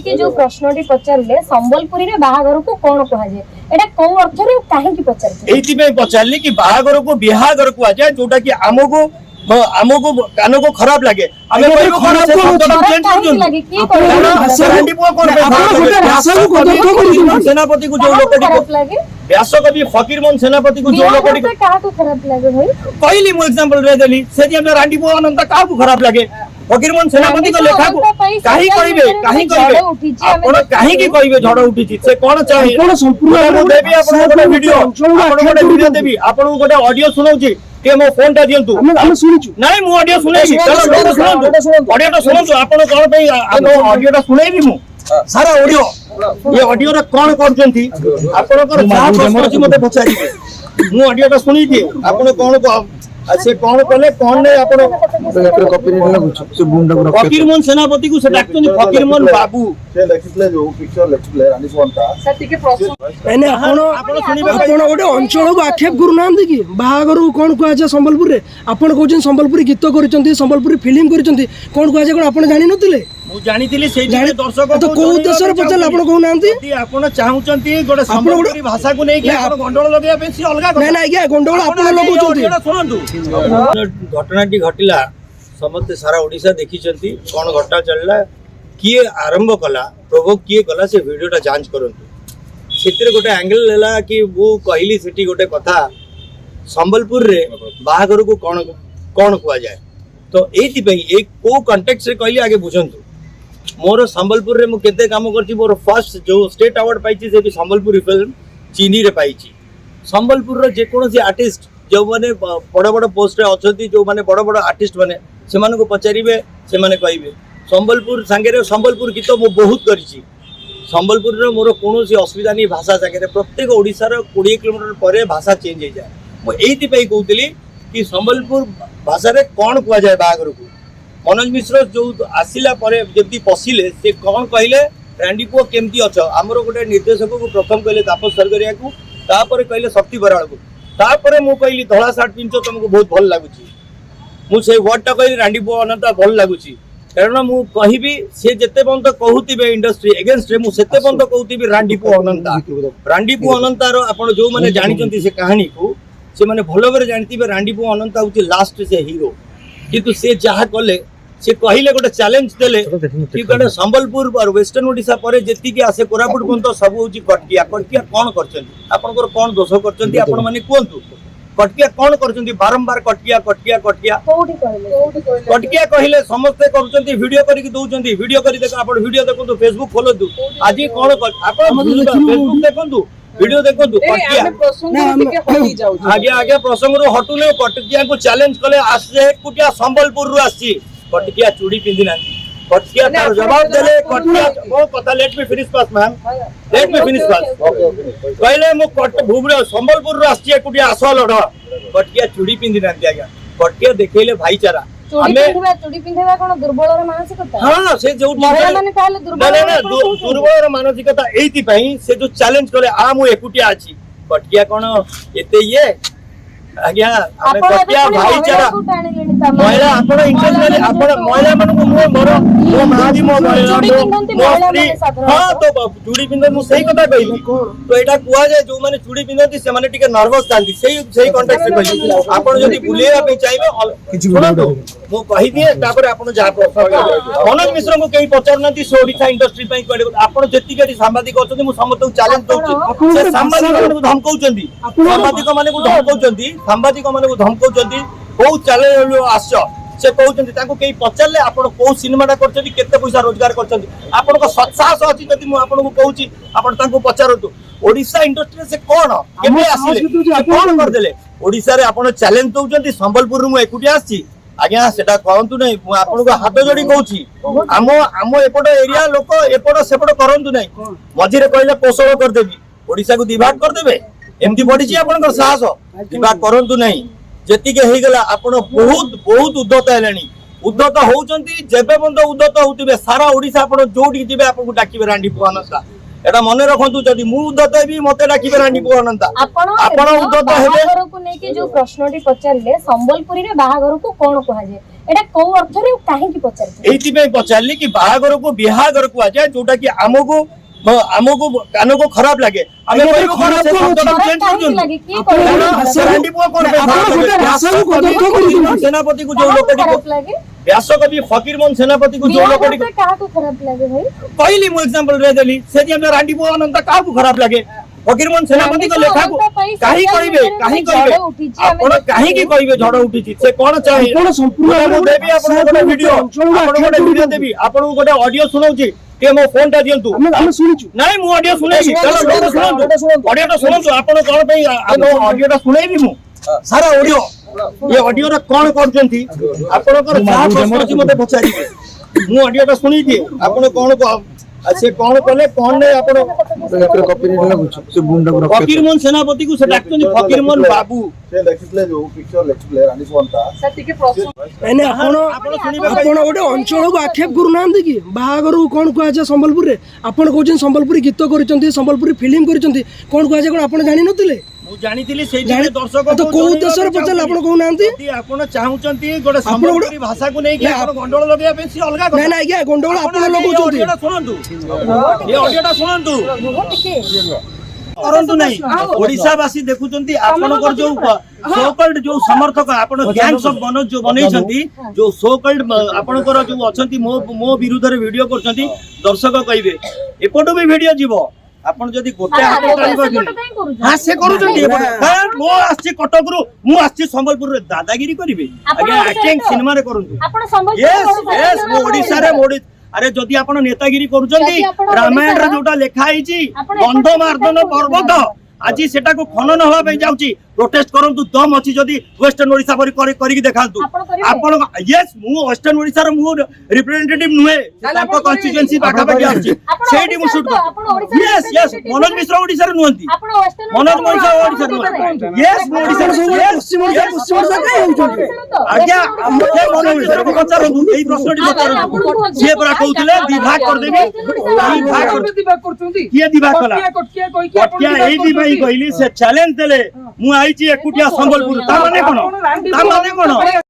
कि जो प्रश्नटी पचारे संबलपुरी रे बाहागर को कौन कहा जाए एटा को अर्थ रे काहे की पचारते एथि में पचारली कि बाहागर को बिहागर को आजा जोटा कि हमको कान को खराब लगे हमें खराब सेनापति को जो लोग व्यास कवि फकीरमोहन सेनापति को जो लोग खराब लगे भाई कहली मु एग्जांपल रे देली से जे रांडी पुआ अनंत का खराब लगे फकीरमोहन सेनापति को लेखा को काहे कहबे आपण काहे की कहबे झड़ उठी से कोन चाहि कोन संपूर्ण देबी आपण गोटे वीडियो देबी आपण गोटे ऑडियो सुनाउची के मो फोन टा दियंतु हम सुनिछु नाही मु ऑडियो सुनेबी चलो ऑडियो टा सुनंतु आपण कोन पे ऑडियो टा सुनेबी मु सारा ऑडियो ये ऑडियो रे कोन करजंती आपण को जा प्रश्न छी मते पचारिबे मु ऑडियो टा सुनी दिए आपण कोन से कौन कले कौन ने आपण फकीरमोहन सेनापति को से डाक्टनी फकीरमोहन बाबू से लिखितले जो पिक्चर लिखितले रानी सोनता सतिके प्रश्न एने आपण गोटे अंचल को आक्षेप करू नांदी कि बाहागर कोन को आजा संबलपुर रे आपण कहउछन संबलपुरी गीत करिसंती संबलपुरी फिल्म करिसंती कोन को आजा कोन आपण जानि नथिले मु जानिथिली सेही दर्शक तो को उद्देश्य रे पचल आपण कहू नांती यदि आपण चाहुचंती गोटे संबलपुरी भाषा को नै कि आपण गंडोळ लगेया पे सी अलगा नै नै या गंडोळ आपण लगौचंती सुनंतु घटनाटी घटिला समस्त सारा ओडिसा देखिचंती कोन घटना चलला किए आरंभ कला प्रोवोक किए कला से वीडियोटा जांच करंतु सेतिर गोटे एंगल लेला कि वो कहली सेठी गोटे कथा संबलपुर रे बाहागर को कोन कोन कुआ जाय तो एथि पई एक को कॉन्टेक्स्ट रे कहली आगे बुझंतु मोर संबलपुर रे मु केते काम करची मोर फर्स्ट जो स्टेट अवार्ड पाइची से संबलपुरी फिल्म चीनी रे पाइची संबलपुर रो जे कोनोसी आर्टिस्ट जो माने बड़ बड़ पोस्ट रे अछंती जो माने बड़ बड़ आर्टिस्ट माने से माने को पचारिबे से माने कहबे संबलपुर संगे रे संबलपुर गीत मु बहुत करिची संबलपुर रे मोर कोनोसी असुविधा नहीं भाषा संगे रे प्रत्येक ओडिसा रो 20 किलोमीटर परे भाषा चेंज हो जाए मु एथि पई कहउतली कि संबलपुर भाषा रे कोन कुआ जाय बागर को मनोज मिश्र जो आसिला परे जेती पसिले से कोन कहले रांडी पुओ केमती अछ हमरो गोटे निर्देशक को प्रथम कहले तापस सरगरिया को तापर कहले शक्ति बराळ को तापर मु कहली धला शर्ट पिंचो तुमको बहुत भल लागुची मु से वर्ड टा कहली रांडी पुओ अनंत भल लागुची कारण मु कहिबी से जते बंत कहउतिबे इंडस्ट्री अगेंस्ट रे मु सेते बंत कहउतिबी रांडी पुओ अनंत रो आपण जो माने जानि चंती से कहानी को से माने भलो बरे जानतिबे रांडी पुओ अनंत होची लास्ट से हीरो किंतु से जहा कले से कहले गोटे चैलेंज देले कि गोटे संबलपुर और वेस्टर्न ओडिसा परे जेति के आसे कोरापुट बंत सब होची कटकिया कोन करचंती आपनकर कोन दोष करचंती आपण माने कोंतु कटकिया कोन करचंती बारंबार कटकिया कोठी कहले कटकिया कहले समस्त करचंती वीडियो करी दउचंती वीडियो करी देखो आपण वीडियो देखंतु फेसबुक खोलंतु आज कोन आपण फेसबुक देखंतु वीडियो देखंतु कटकिया आगे प्रसंग रो हटु ने कटकिया को चैलेंज कले आसे कुटिया संबलपुर रु आसी कटकिया चूड़ी पिंदिना कटकिया तार जवाब देले कटकिया वो पता लेट मी फिनिश पास मैम लेट मी फिनिश पास कहले मु कट भूबरे संबलपुर रु आसी कुटिया आसो लड कटकिया चूड़ी पिंदिना आज्ञा कटकिया देखैले भाईचारा चूड़ी पिंधेबा कोन दुर्बल र मानसिकता हां से जो महिला माने कहले दुर्बल र मानसिकता एथि पई से जो चैलेंज कले आ मु एकुटिया अछि कटकिया कोन एते ये आज्ञा हमें कटिया भाईचारा महिला आपण इंटरनेशनली आपण महिला मन को मोर मादी मो महिला हां तो चूड़ी पिंद मु सही कथा कहली तो एटा कुआ जाय जो माने चूड़ी पिंदती से माने टिके नर्वस थांती सही कॉन्टेक्स्ट रे कहली आपण जदी बुलेया पे चाहिबे मु कहि दिए तापर आपण जा मनोज मिश्र को केही पचार नथि ओडिसा इंडस्ट्री पई कहले आपण जेति केटी सांबादिक अछथि मु समस्त चैलेंज दउची से सांबादिक माने को धमकाउचंदी सांबादिक माने को धमकाउचंदी सांबादिक माने को धमकाउचंदी बहुत चैलेंज आसछ से कहउचंदी ताको केही पचारले आपण को सिनेमाटा करचंदी केते पैसा रोजगार करचंदी आपण को सत्साहस अछि जति मु आपण को कहउची आपण ताको पचारतु ओडिसा इंडस्ट्री से कोन केबे आसिले कोन कर देले ओडिसा रे आपण चैलेंज दउचंदी संबलपुर रु मु एकुटी आछि आज्ञा सेटा कहंतु नै मु आपण को हाथ जोड़ी कहउची आमो एपट एरिया लोक एपट सेपट करंतु नै मझी रे कहले पोषण कर देबी ओडिसा को दिभाग कर देबे एमती बढी छी आपण को साहस दिभाग करंतु नै जेति के हे गेला आपण बहुत उद्दत हेलानी उद्दत होउचंती जेबे बंद उद्दत होउतिबे सारा ओडिसा आपण जोडी जिबे आपण को डाकिबे रांडी पुआनंता एटा मने रखंतु जदी मु उद्दत हेबी मते डाकिबे रांडी पुआनंता आपण उद्दत हेबे बाहागर को नै कि जो प्रश्नटी पचारले संबलपुरी रे बाहागर को कोन कहा जाय एटा को अर्थरे काहेकि पचारते एइथिପାଇଁ पचारली कि बाहागर को बिहागर को आजे जोटा कि हमको कान को खराब लगे आमे कहबो कोन से शब्द चेंज कर दियो लगे की को रांडी पुआ कोन पे सेनापति को जो लोकडी को खराब लगे व्यास कवि फकीरमोहन सेनापति को जो लोकडी को काहा को खराब लगे भाई कहली मु एग्जांपल रे देली से जे रांडी पुआ अनंत का को खराब लगे फकीरमोहन सेनापति को लेखा को काहे कहबे आपण काहे की कहबे झड़ उठिछि से कोन चाहि ଆପଣ ସମ୍ପୂର୍ଣ୍ଣ ମୁଁ ଦେବି ଆପଣଙ୍କୁ ଗୋଟେ ଭିଡିଓ ଆପଣଙ୍କୁ ଗୋଟେ ଭିଡିଓ ଦେବି ଆପଣଙ୍କୁ ଗୋଟେ ଅଡିଓ ଶୁଣାଉଛି ଟିକେ ମୋ ଫୋନ୍ ଟା ଦିଅନ୍ତୁ ଆମେ ଶୁଣିଛୁ ନାଇଁ ମୁଁ ଅଡିଓ ଶୁଣେଇବି ଶୁଣନ୍ତୁ ଅଡିଓ ଟା ଶୁଣନ୍ତୁ ଆପଣ କଣ ପାଇଁ ଆପଣ ଅଡିଓ ଟା ଶୁଣେଇବି ମୁଁ ସାରା ଅଡିଓ ଏ ଅଡିଓ ରେ କଣ କରୁଛନ୍ତି ଆପଣଙ୍କର ଯାହା ପ୍ରଶ୍ନ ଅଛି ମତେ ପଚାରିବେ ମୁଁ ଅଡିଓ ଟା ଶୁଣେଇଦିଏ ଆପଣ କଣ से कौन कले कौन ने आपण फकीरमोहन सेनापति को से डाक्टनी फकीरमोहन बाबू से लेखितले जो पिक्चर लेखितले रानी कोनता ମାନେ ଆପଣ ଗୋଟେ ଅଞ୍ଚଳକୁ ଆକ୍ଷେପ କରୁନାହାନ୍ତି କି ବାହାଘରକୁ କଣ କୁହାଯାଏ ସମ୍ବଲପୁରରେ ଆପଣ କହୁଛନ୍ତି ସମ୍ବଲପୁରୀ ଗୀତ କରିଛନ୍ତି ସମ୍ବଲପୁରୀ ଫିଲ୍ମ କରିଛନ୍ତି କଣ କୁହାଯାଏ କଣ ଆପଣ ଜାଣିନଥିଲେ ମୁଁ ଜାଣିଥିଲି ସେଇ ଯେ ଦର୍ଶକ ତ କୋଉ ଦେଶରେ ପଚାରିଲେ ଆପଣ କହୁନାହାନ୍ତି ଯଦି ଆପଣ ଚାହୁଁଛନ୍ତି ଗୋଟେ ସମ୍ବଲପୁରୀ ଭାଷାକୁ ନେଇକି ଆପଣ ଗଣ୍ଡଗୋଳ ଲଗେଇବା ପାଇଁ ସେ ଅଲଗା କଥା ନାଇଁ ନାଇଁ ଆଜ୍ଞା ଗଣ୍ଡଗୋଳ ଆପଣ ଲଗାଉଛନ୍ତି ଅଡିଓଟା ଶୁଣନ୍ତୁ ଏ ଅଡିଓଟା ଶୁଣନ୍ତୁ କରନ୍ତୁ ନାହିଁ ଓଡିଶାବାସୀ ଦେଖୁଛନ୍ତି ଆପଣଙ୍କର ଯୋଉ ସୋକଲ୍ଡ ଯୋଉ ସମର୍ଥକ ଆପଣ ଗ୍ୟାଙ୍ଗସ୍ ଅଫ ମନୋଜ ଯୋଉ ବନେଇଛନ୍ତି ଯୋଉ ସୋକଲ୍ଡ ଆପଣଙ୍କର ଯୋଉ ଅଛନ୍ତି ମୋ ବିରୁଦ୍ଧରେ ଭିଡିଓ କରୁଛନ୍ତି ଦର୍ଶକ କହିବେ ଏପଟୁ ବି ଭିଡିଓ ଯିବ ଆପଣ ଯଦି ଗୋଟେ ହାତ ହଁ ସେ କରୁଛନ୍ତି ମୁଁ ଆସିଛି କଟକରୁ ମୁଁ ଆସିଛି ସମ୍ବଲପୁରରେ ଦାଦାଗିରି କରିବେ ଆଜ୍ଞା ଆକ୍ଟିଂ ସିନେମାରେ କରନ୍ତୁ ୟେସ୍ ମୁଁ ଓଡିଶାରେ अरे जदि आपण नेतागिरी करूचंती रामायण रे जोटा लेखा आइची गंधमार्दन पर्वत आज सेटा को खनन होवा पे जाउची प्रोटेस्ट करंतु दम अछि जदि वेस्टर्न ओडिसा पर करी देखांतु आपण यस मु वेस्टर्न ओडिसा रो मु रिप्रेजेंटेटिव नुहे ताको कॉन्स्टिट्यूएंसी पाखा पाखी आछि सेठी मु shoot yes yes Manoj Mishra Odisha रो नुहंती मनोज मिश्र ओडिसा रो यस मु ओडिसा रो पश्चिम ओडिसा काई होउछंती आज्ञा हमके मनोज मिश्र को पचारंतु एई प्रश्नटी पचारंतु जे परा कहउतले विभाग कर देबी विभाग करछंती किए विभाग कला कटिया एई विभाग कहली से चैलेंज देले मु आइची एकुटिया संबलपुर ता माने कोन